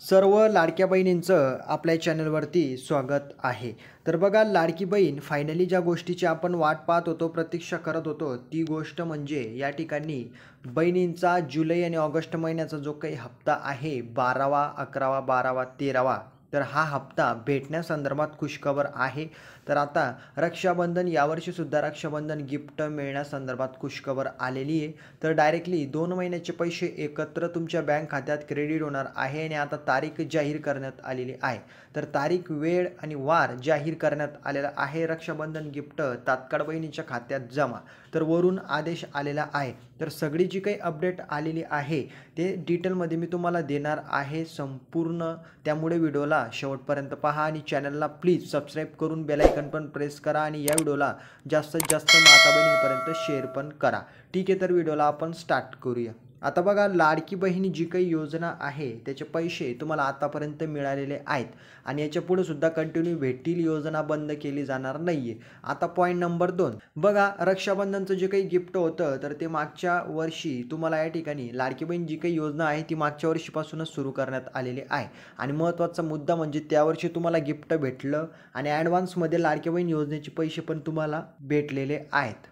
सर्व लाडक्या बहिणींचं आपल्या चॅनलवरती स्वागत आहे. तर बघा, लाडकी बहीण फायनली ज्या गोष्टीची आपण वाट पाहत होतो, प्रतीक्षा करत होतो, ती गोष्ट म्हणजे या ठिकाणी बहिणींचा जुलै आणि ऑगस्ट महिन्याचा जो काही हप्ता आहे, 12वा, 11वा, 12वा, 13वा, तर हा हप्ता भेटण्यासंदर्भात खुशखबर आहे. तर आता रक्षाबंधन यावर्षीसुद्धा रक्षाबंधन गिफ्ट मिळण्यासंदर्भात खुशखबर आलेली आहे. तर डायरेक्टली 2 महिन्याचे पैसे एकत्र तुमच्या बँक खात्यात क्रेडिट होणार आहे आणि आता तारीख जाहीर करण्यात आलेली आहे. तर तारीख, वेळ आणि वार जाहीर करण्यात आलेला आहे. रक्षाबंधन गिफ्ट तात्काळ बहिणीच्या खात्यात जमा. तर वरून आदेश आलेला आहे. तर सगळी जी काही अपडेट आलेली आहे ते डिटेलमध्ये मी तुम्हाला देणार आहे संपूर्ण. त्यामुळे व्हिडिओला शेवटपर्यंत पहा आणि चॅनलला प्लीज सबस्क्राईब करून बेल आयकन पण प्रेस करा आणि या व्हिडिओला जास्तीत जास्त माता बहिणींपर्यंत शेअर पण करा. ठीक आहे, तर व्हिडिओला आपण स्टार्ट करूया. आता बघा, लाडकी बहीण जी काही योजना आहे त्याचे पैसे तुम्हाला आतापर्यंत मिळालेले आहेत आणि याच्या पुढे सुद्धा कंटिन्यू भेटतील. योजना बंद केली जाणार नाहीये. आता पॉईंट नंबर 2 बघा, रक्षाबंधनचं जे काही गिफ्ट होतं तर ते मागच्या वर्षी तुम्हाला या ठिकाणी लाडकी बहीण जी काही योजना आहे ती मागच्या वर्षीपासूनच सुरू करण्यात आलेली आहे. आणि महत्त्वाचा मुद्दा म्हणजे त्यावर्षी तुम्हाला गिफ्ट भेटलं आणि ॲडव्हान्समध्ये लाडकी बहीण योजनेचे पैसे पण तुम्हाला भेटलेले आहेत.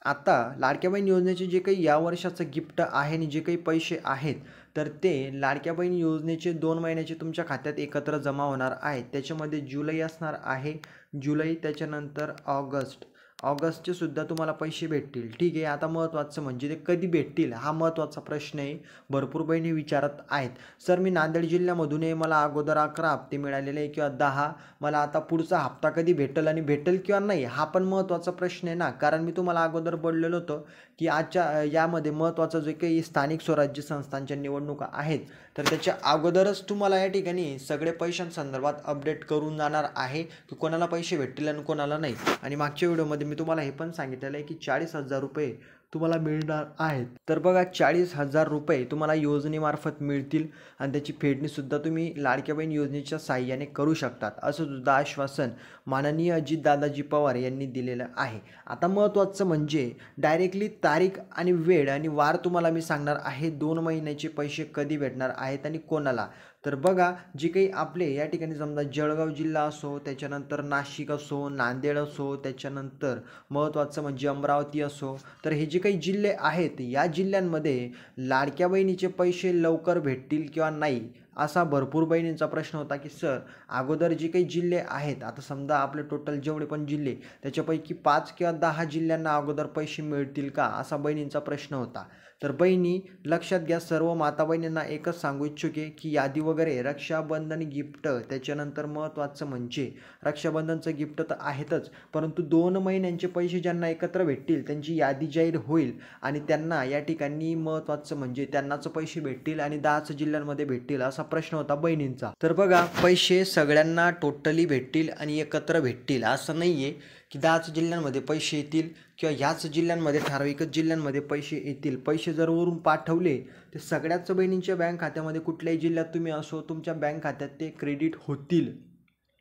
आता लाडक्या बहीण योजनेचे जे काही या वर्षाचं गिफ्ट आहे आणि जे काही पैसे आहेत तर ते लाडक्या बहीण योजनेचे 2 महिन्याचे तुमच्या खात्यात एकत्र जमा होणार आहेत. त्याच्यामध्ये जुलै असणार आहे, जुलै, त्याच्यानंतर ऑगस्टचे सुद्धा तुम्हाला पैसे भेटतील. ठीक आहे, आता महत्त्वाचं म्हणजे ते कधी भेटतील हा महत्त्वाचा प्रश्न आहे. भरपूर बहिणी विचारत आहेत, सर मी नांदेड जिल्ह्यामधून आहे, मला अगोदर 11 हप्ते मिळालेले आहे किंवा 10, मला आता पुढचा हप्ता कधी भेटेल आणि भेटेल किंवा नाही, हा पण महत्त्वाचा प्रश्न आहे ना. कारण मी तुम्हाला अगोदर बोललेलो होतो की आजच्या यामध्ये महत्त्वाचं जे काही स्थानिक स्वराज्य संस्थांच्या निवडणुका आहेत तर त्याच्या अगोदरच तुम्हाला या ठिकाणी सगळे पैशांसंदर्भात अपडेट करून जाणार आहे की कोणाला पैसे भेटतील आणि कोणाला नाही. आणि मागच्या व्हिडिओमध्ये मी तुम्हाला हे पण सांगितलेलं आहे की 40,000 रुपये तुम्हाला मिळणार आहेत. तर बघा, 40,000 रुपये तुम्हाला योजनेमार्फत मिळतील आणि त्याची फेडणीसुद्धा तुम्ही लाडक्या बहीण योजनेच्या साहाय्याने करू शकतात, असं सुद्धा आश्वासन माननीय अजितदादाजी पवार यांनी दिलेलं आहे. आता महत्त्वाचं म्हणजे डायरेक्टली तारीख आणि वेळ आणि वार तुम्हाला मी सांगणार आहे, 2 महिन्याचे पैसे कधी भेटणार आहेत आणि कोणाला. तर बघा, जे काही आपले या ठिकाणी समजा जळगाव जिल्हा असो, त्याच्यानंतर नाशिक असो, नांदेड असो, त्याच्यानंतर महत्त्वाचं म्हणजे अमरावती असो, तर हे जे काही जिल्हे आहेत या जिल्ह्यांमध्ये लाडक्या बहिणीचे पैसे लवकर भेटतील किंवा नाही, असा भरपूर बहिणींचा प्रश्न होता की सर अगोदर जे काही जिल्हे आहेत, आता समजा आपले टोटल जेवढे पण जिल्हे त्याच्यापैकी 5 किंवा 10 जिल्ह्यांना अगोदर पैसे मिळतील का, असा बहिणींचा प्रश्न होता. तर बहिणी लक्षात घ्या, सर्व माता बहिणींना एकच सांगू इच्छुके की यादी वगैरे रक्षाबंधन गिफ्ट, त्याच्यानंतर महत्त्वाचं म्हणजे रक्षाबंधनचं गिफ्ट तर आहेतच, परंतु 2 महिन्यांचे पैसे ज्यांना एकत्र भेटतील त्यांची यादी जाहीर होईल आणि त्यांना या ठिकाणी महत्त्वाचं म्हणजे त्यांनाच पैसे भेटतील आणि 10 जिल्ह्यांमध्ये भेटतील, असा प्रश्न होता बहिणींचा. तर बघा, पैसे सगळ्यांना टोटली भेटतील आणि एकत्र भेटतील असं नाही आहे की 10 जिल्ह्यांमध्ये पैसे येतील किंवा ह्याच जिल्ह्यांमध्ये ठराविकच जिल्ह्यांमध्ये पैसे येतील. पैसे जर वरून पाठवले ते सगळ्याच बहिणींच्या बँक खात्यामध्ये, कुठल्याही जिल्ह्यात तुम्ही असो, तुमच्या बँक खात्यात ते क्रेडिट होतील.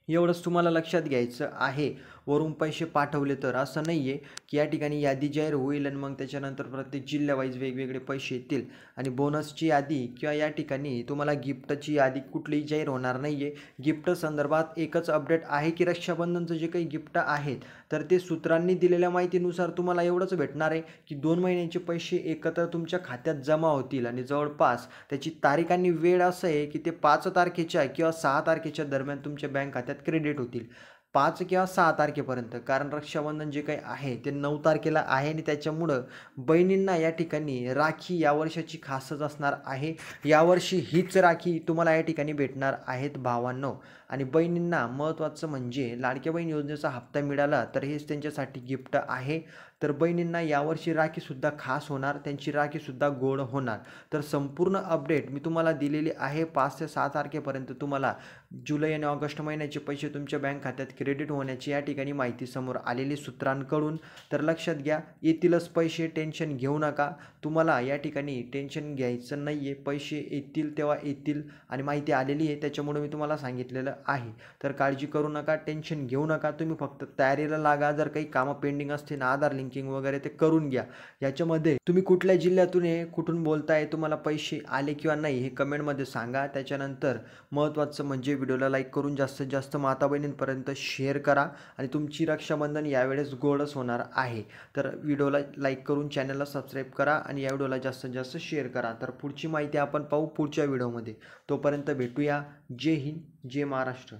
एवढंच तुम्हाला लक्षात घ्यायचं आहे. वरून पैसे पाठवले तर असं नाही आहे की या ठिकाणी यादी जाहीर होईल आणि मग त्याच्यानंतर प्रत्येक जिल्ह्यावाईज वेगवेगळे पैसे येतील आणि बोनसची यादी किंवा या ठिकाणी तुम्हाला गिफ्टची यादी कुठलीही जाहीर होणार नाही आहे. गिफ्ट संदर्भात एकच अपडेट आहे की रक्षाबंधनचं जे काही गिफ्ट आहेत तर ते सूत्रांनी दिलेल्या माहितीनुसार तुम्हाला एवढंच भेटणार आहे की 2 महिन्यांचे पैसे एकत्र तुमच्या खात्यात जमा होतील आणि जवळपास त्याची तारीख आणि वेळ असं आहे की ते 5 तारखेच्या किंवा 6 तारखेच्या दरम्यान तुमच्या बँक खात्यात क्रेडिट होतील. 5 किंवा 6 तारखेपर्यंत, कारण रक्षाबंधन जे काही आहे ते 9 तारखेला आहे आणि त्याच्यामुळं बहिणींना या ठिकाणी राखी या वर्षाची खासच असणार आहे. यावर्षी हीच राखी तुम्हाला या ठिकाणी भेटणार आहेत भावांनो. आणि बहिणींना महत्त्वाचं म्हणजे लाडक्या बहीण योजनेचा हप्ता मिळाला तर हेच त्यांच्यासाठी गिफ्ट आहे. तर बहिणींना यावर्षी राखीसुद्धा खास होणार, त्यांची राखीसुद्धा गोड होणार. तर संपूर्ण अपडेट मी तुम्हाला दिलेली आहे. 5 ते 6 तारखेपर्यंत तुम्हाला जुलै आणि ऑगस्ट महिन्याचे पैसे तुमच्या बँक खात्यात क्रेडिट होण्याची या ठिकाणी माहिती समोर आलेली सूत्रांकडून. तर लक्षात घ्या, येतीलच पैसे, टेन्शन घेऊ नका. तुम्हाला या ठिकाणी टेन्शन घ्यायचं नाही आहे, पैसे येतील तेव्हा येतील आणि माहिती आलेली आहे त्याच्यामुळे मी तुम्हाला सांगितलेलं आहे. तर काळजी करू नका, टेन्शन घेऊ नका, तुम्ही फक्त तयारीला लागा. जर काही कामं पेंडिंग असतील, आधार लिंक बँकिंग वगैरे ते करून घ्या. याच्यामध्ये तुम्ही कुठल्या जिल्ह्यातून आहे, कुठून बोलताय, तुम्हाला पैसे आले किंवा नाही हे कमेंटमध्ये सांगा. त्याच्यानंतर महत्त्वाचं म्हणजे व्हिडिओला लाईक करून जास्तीत जास्त माता बहिणींपर्यंत शेअर करा आणि तुमची रक्षाबंधन यावेळेस गोडच होणार आहे. तर व्हिडिओला लाईक करून चॅनलला सबस्क्राईब करा आणि या व्हिडिओला जास्तीत जास्त शेअर करा. तर पुढची माहिती आपण पाहू पुढच्या व्हिडिओमध्ये. तोपर्यंत भेटूया. जय हिंद, जय महाराष्ट्र.